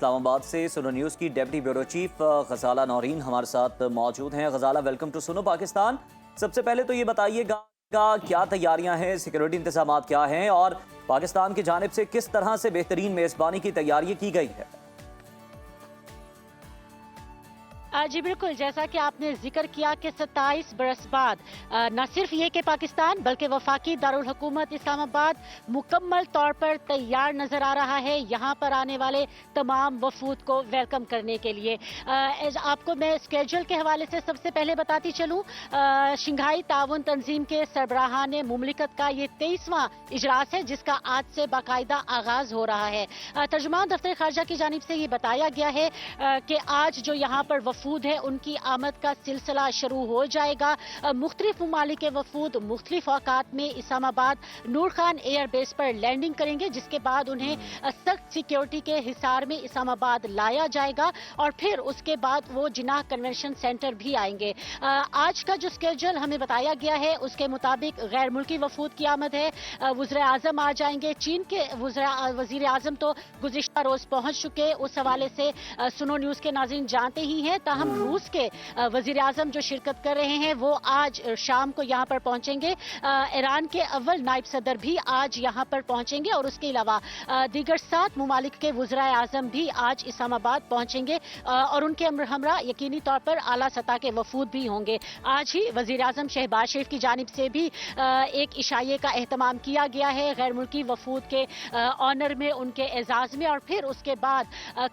اسلام آباد سے سنو نیوز کی deputy bureau chief Ghazala Noreen ہمارے ساتھ موجود ہیں۔ غزالہ، ویلکم ٹو سنو پاکستان۔ سب سے پہلے تو یہ بتائیے گا کیا تیاریاں ہیں، سیکیورٹی انتظامات کیا ہیں اور پاکستان کی جانب سے کس طرح سے بہترین میزبانی کی تیاری کی گئی ہے؟ جی بالکل، جیسا کہ آپ نے ذکر کیا کہ 27 برس بعد نہ صرف یہ کہ پاکستان بلکہ وفاقی دارالحکومت اسلام آباد مکمل طور پر تیار نظر آ رہا ہے یہاں پر آنے والے تمام وفود کو ویلکم کرنے کے لیے۔ آپ کو میں اسکیجول کے حوالے سے سب سے پہلے بتاتی چلوں، شنگھائی تعاون تنظیم کے سربراہان مملکت کا یہ 23واں اجلاس ہے جس کا آج سے باقاعدہ آغاز ہو رہا ہے۔ ترجمان دفتر خارجہ کی جانب سے یہ بتایا گیا ہے کہ آج جو یہاں پر وفود ہے ان کی آمد کا سلسلہ شروع ہو جائے گا۔ مختلف ممالک کے وفود مختلف اوقات میں اسلام آباد نور خان ایئر بیس پر لینڈنگ کریں گے، جس کے بعد انہیں سخت سیکیورٹی کے حصار میں اسلام آباد لایا جائے گا اور پھر اس کے بعد وہ جناح کنونشن سینٹر بھی آئیں گے۔ آج کا جو اسکیجول ہمیں بتایا گیا ہے اس کے مطابق غیر ملکی وفود کی آمد ہے۔ وزیر اعظم آ جائیں گے، چین کے وزیر اعظم تو گزشتہ روز پہنچ چکے، اس حوالے سے سنو نیوز کے ناظرین جانتے ہی ہیں۔ تاہم روس کے وزیر اعظم جو شرکت کر رہے ہیں وہ آج شام کو یہاں پر پہنچیں گے۔ ایران کے اول نائب صدر بھی آج یہاں پر پہنچیں گے اور اس کے علاوہ دیگر 7 ممالک کے وزرائے اعظم بھی آج اسلام آباد پہنچیں گے اور ان کے ہمراہ یقینی طور پر اعلیٰ سطح کے وفود بھی ہوں گے۔ آج ہی وزیر اعظم شہباز شریف کی جانب سے بھی ایک عشائیے کا اہتمام کیا گیا ہے غیر ملکی وفود کے آنر میں، ان کے اعزاز میں، اور پھر اس کے بعد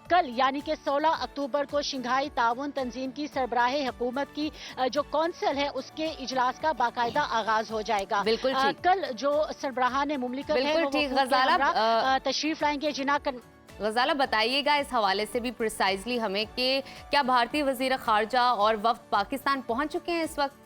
کل یعنی کہ 16 اکتوبر کو شنگھائی تعاون تنظیم کی سربراہ حکومت کی جو کونسل ہے اس کے اجلاس کا باقاعدہ آغاز ہو جائے گا۔ بالکل کل جو سربراہان مملکت ہے وہ وفود کے ہمراہ تشریف لائیں گے جناح۔ غزالہ بتائیے گا اس حوالے سے بھی پریسائزلی ہمیں کہ کیا بھارتی وزیر خارجہ اور وفد پاکستان پہنچ چکے ہیں اس وقت؟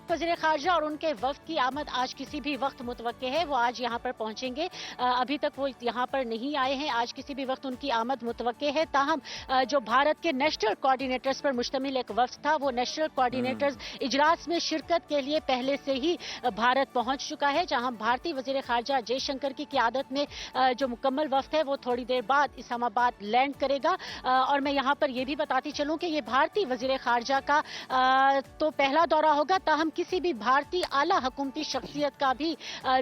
وزیر خارجہ اور ان کے وفد کی آمد آج کسی بھی وقت متوقع ہے، وہ آج یہاں پر پہنچیں گے۔ ابھی تک وہ یہاں پر نہیں آئے ہیں، آج کسی بھی وقت ان کی آمد متوقع ہے۔ تاہم جو بھارت کے نیشنل کوارڈینیٹرز پر مشتمل ایک وفد تھا، وہ نیشنل کوارڈینیٹرز اجلاس میں شرکت کے لیے پہلے سے ہی بھارت پہنچ چکا ہے، جہاں بھارتی وزیر خارجہ جے شنکر کی قیادت میں جو مکمل وفد ہے وہ تھوڑی دیر بعد اسلام آباد لینڈ کرے گا۔ اور میں یہاں پر یہ بھی بتاتی چلوں کہ یہ بھارتی وزیر خارجہ کا تو پہلا دورہ ہوگا، تاہم کسی بھی بھارتی اعلیٰ حکومتی شخصیت کا بھی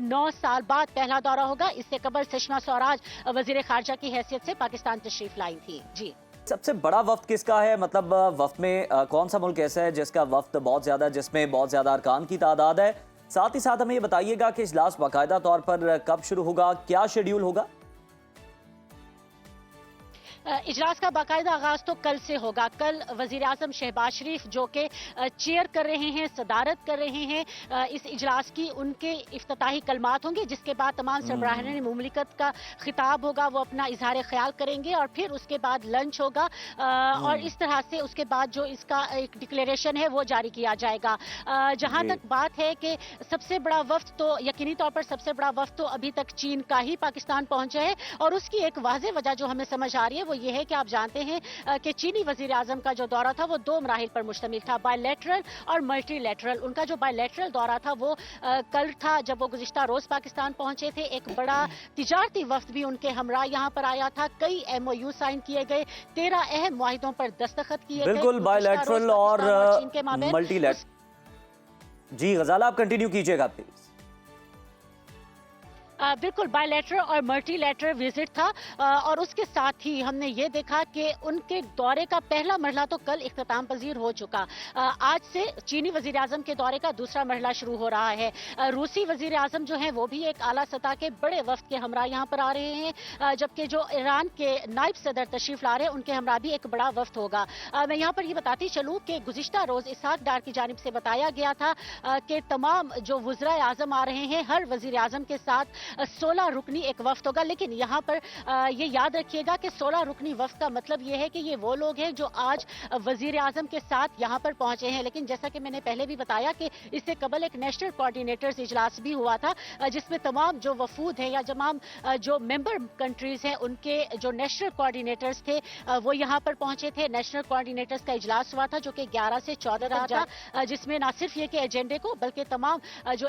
9 سال بعد پہلا دورہ ہوگا۔ اس سے قبل سشما سوراج وزیر خارجہ کی حیثیت سے پاکستان تشریف لائی تھی۔ جی، سب سے بڑا وفد کس کا ہے؟ مطلب وفد میں کون سا ملک ایسا ہے جس کا وفد بہت زیادہ، جس میں بہت زیادہ ارکان کی تعداد ہے؟ ساتھ ہی ساتھ ہمیں یہ بتائیے گا کہ اجلاس باقاعدہ طور پر کب شروع ہوگا، کیا شیڈیول ہوگا؟ اجلاس کا باقاعدہ آغاز تو کل سے ہوگا۔ کل وزیر اعظم شہباز شریف جو کہ چیئر کر رہے ہیں، صدارت کر رہے ہیں اس اجلاس کی، ان کے افتتاحی کلمات ہوں گے، جس کے بعد تمام سربراہان مملکت کا خطاب ہوگا، وہ اپنا اظہار خیال کریں گے اور پھر اس کے بعد لنچ ہوگا اور اس طرح سے اس کے بعد جو اس کا ایک ڈکلیریشن ہے وہ جاری کیا جائے گا۔ جہاں تک بات ہے کہ سب سے بڑا وفد تو یقینی طور پر سب سے بڑا وفد تو ابھی تک چین کا ہی پاکستان پہنچا ہے اور اس کی ایک واضح وجہ جو ہمیں سمجھ آ رہی ہے وہ یہ ہے کہ آپ جانتے ہیں کہ چینی وزیر اعظم کا جو دورہ تھا وہ 2 مراحل پر مشتمل تھا، بائی لیٹرل اور ملٹی لیٹرل۔ ان کا جو بائی لیٹرل دورہ تھا وہ کل تھا جب وہ گزشتہ روز پاکستان پہنچے تھے۔ ایک بڑا تجارتی وفد بھی ان کے ہمراہ یہاں پر آیا تھا، کئی MOU سائن کیے گئے، 13 اہم معاہدوں پر دستخط کیے گئے۔ بالکل، بائی لیٹرل اور ملٹی لیٹرل۔ جی غزالہ، آپ کنٹینیو کیجئے گا پلیز۔ بالکل، بائی لیٹرل اور ملٹی لیٹرل وزٹ تھا اور اس کے ساتھ ہی ہم نے یہ دیکھا کہ ان کے دورے کا پہلا مرحلہ تو کل اختتام پذیر ہو چکا۔ آج سے چینی وزیر اعظم کے دورے کا دوسرا مرحلہ شروع ہو رہا ہے۔ روسی وزیر اعظم جو ہیں وہ بھی ایک اعلیٰ سطح کے بڑے وفد کے ہمراہ یہاں پر آ رہے ہیں، جبکہ جو ایران کے نائب صدر تشریف لا رہے ہیں ان کے ہمراہ بھی ایک بڑا وفد ہوگا۔ میں یہاں پر یہ بتاتی چلوں کہ گزشتہ روز اسحاق ڈار کی جانب سے بتایا گیا تھا کہ تمام جو وزرائے اعظم آ رہے ہیں ہر وزیر اعظم کے ساتھ 16 رکنی ایک وفد ہوگا، لیکن یہاں پر یہ یاد رکھیے گا کہ 16 رکنی وفد کا مطلب یہ ہے کہ یہ وہ لوگ ہیں جو آج وزیر اعظم کے ساتھ یہاں پر پہنچے ہیں، لیکن جیسا کہ میں نے پہلے بھی بتایا کہ اس سے قبل ایک نیشنل کوارڈینیٹرز اجلاس بھی ہوا تھا جس میں تمام جو وفود ہیں یا تمام جو ممبر کنٹریز ہیں ان کے جو نیشنل کوارڈینیٹرز تھے وہ یہاں پر پہنچے تھے۔ نیشنل کوارڈینیٹرز کا اجلاس ہوا تھا جو کہ 11 سے 14 تک جس میں نہ صرف یہ کہ ایجنڈے کو بلکہ تمام جو